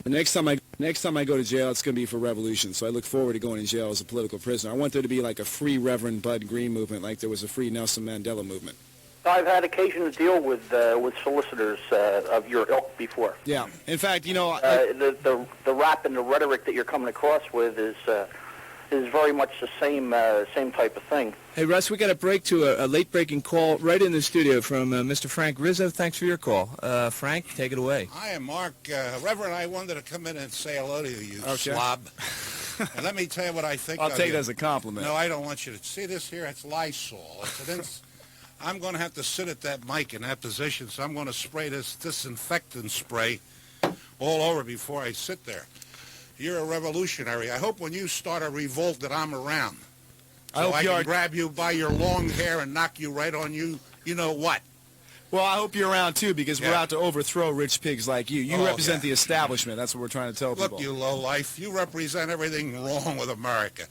Next time I go to jail, it's going to be for revolution. So I look forward to going to jail as a political prisoner. I want there to be like a free Reverend Bud Green movement, like there was a free Nelson Mandela movement. I've had occasion to deal with solicitors of your ilk before. Yeah. In fact, you know, the rap and the rhetoric that you're coming across with is very much the same type of thing. Hey, Russ, we got a break to a late-breaking call right in the studio from Mr. Frank Rizzo. Thanks for your call. Frank, take it away. Hi, I'm Mark. Reverend, I wanted to come in and say hello to you, okay. slob. And let me tell you what I think I'll of take you. it as a compliment. No, I don't want you to see this here. It's Lysol. I'm going to have to sit at that mic in that position, so I'm going to spray this disinfectant spray all over before I sit there. You're a revolutionary. I hope when you start a revolt that I'm around. So I can grab you by your long hair and knock you right on you know what. Well, I hope you're around, too, because we're out to overthrow rich pigs like you. You represent the establishment. That's what we're trying to tell people. Look, you lowlife, you represent everything wrong with America.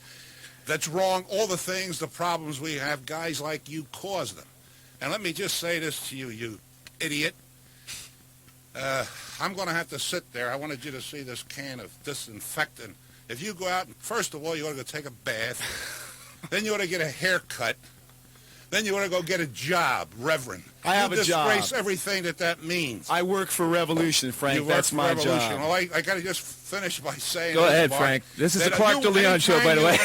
That's wrong. All the things, the problems we have, guys like you cause them. And let me just say this to you, you idiot. I'm going to have to sit there. I wanted you to see this can of disinfectant. If you go out, and first of all, you ought to go take a bath. Then you ought to get a haircut. Then you ought to go get a job, Reverend. I have a job. You disgrace everything that means. I work for Revolution, Frank. That's my job. Well, I got to just finish by saying Go ahead, Frank. This is the Clark Deleon Show, by the way.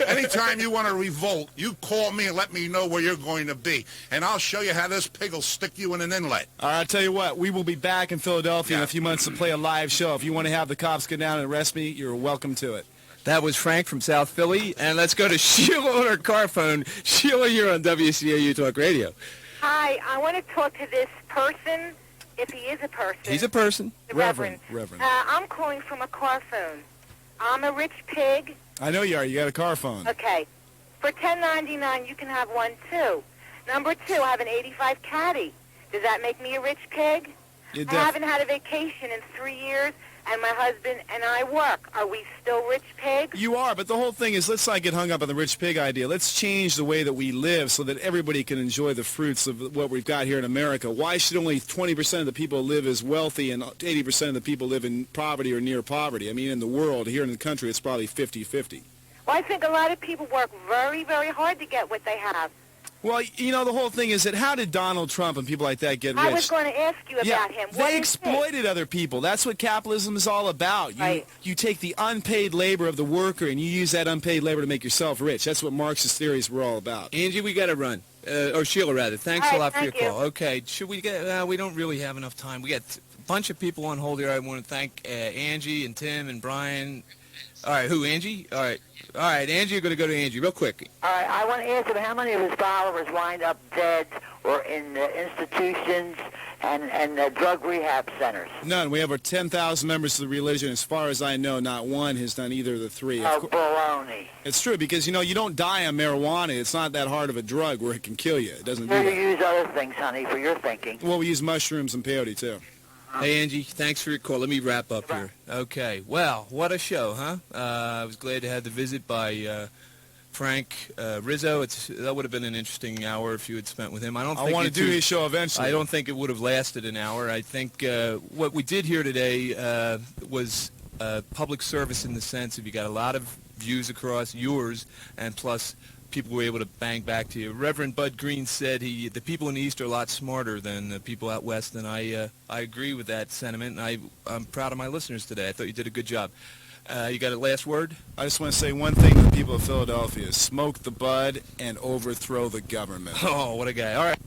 Anytime you want to revolt, you call me and let me know where you're going to be. And I'll show you how this pig will stick you in an inlet. All right, I'll tell you what. We will be back in Philadelphia in a few months to play a live show. If you want to have the cops come down and arrest me, you're welcome to it. That was Frank from South Philly. And let's go to Sheila on her car phone. Sheila, you're on WCAU Talk Radio. Hi, I want to talk to this person, if he is a person. He's a person. The Reverend. I'm calling from a car phone. I'm a rich pig. I know you are. You got a car phone. Okay. For $10.99, you can have one, too. Number two, I have an 85 Caddy. Does that make me a rich pig? I haven't had a vacation in 3 years, and my husband and I work. Are we still rich pigs? You are, but the whole thing is, let's not get hung up on the rich pig idea. Let's change the way that we live so that everybody can enjoy the fruits of what we've got here in America. Why should only 20% of the people live as wealthy and 80% of the people live in poverty or near poverty? I mean, in the world, here in the country, it's probably 50-50. Well, I think a lot of people work very, very hard to get what they have. Well, you know, the whole thing is that how did Donald Trump and people like that get rich? I was going to ask you about him. They exploited other people. That's what capitalism is all about. You take the unpaid labor of the worker and you use that unpaid labor to make yourself rich. That's what Marxist theories were all about. Angie, we got to run. Or Sheila, rather. Thanks a lot for your call. Okay, should we get... we don't really have enough time. We got a bunch of people on hold here. I want to thank Angie and Tim and Brian. All right, who, Angie? All right, Angie, you're going to go to Angie real quick. All right, I want to ask him how many of his followers wind up dead or in institutions and drug rehab centers? None. We have our 10,000 members of the religion. As far as I know, not one has done either of the three. Oh, baloney. It's true because, you know, you don't die on marijuana. It's not that hard of a drug where it can kill you. It doesn't do that. You use other things, honey, for your thinking. Well, we use mushrooms and peyote, too. Hey, Angie, thanks for your call. Let me wrap up here. Okay. Well, what a show, huh? I was glad to have the visit by Frank Rizzo. That would have been an interesting hour if you had spent with him. I want to do his show eventually. I don't think it would have lasted an hour. I think what we did here today was public service in the sense of you got a lot of views across yours, and plus people were able to bang back to you. Reverend Bud Green said the people in the East are a lot smarter than the people out West, and I agree with that sentiment, and I'm proud of my listeners today. I thought you did a good job. You got a last word? I just want to say one thing to the people of Philadelphia. Smoke the bud and overthrow the government. Oh, what a guy. All right.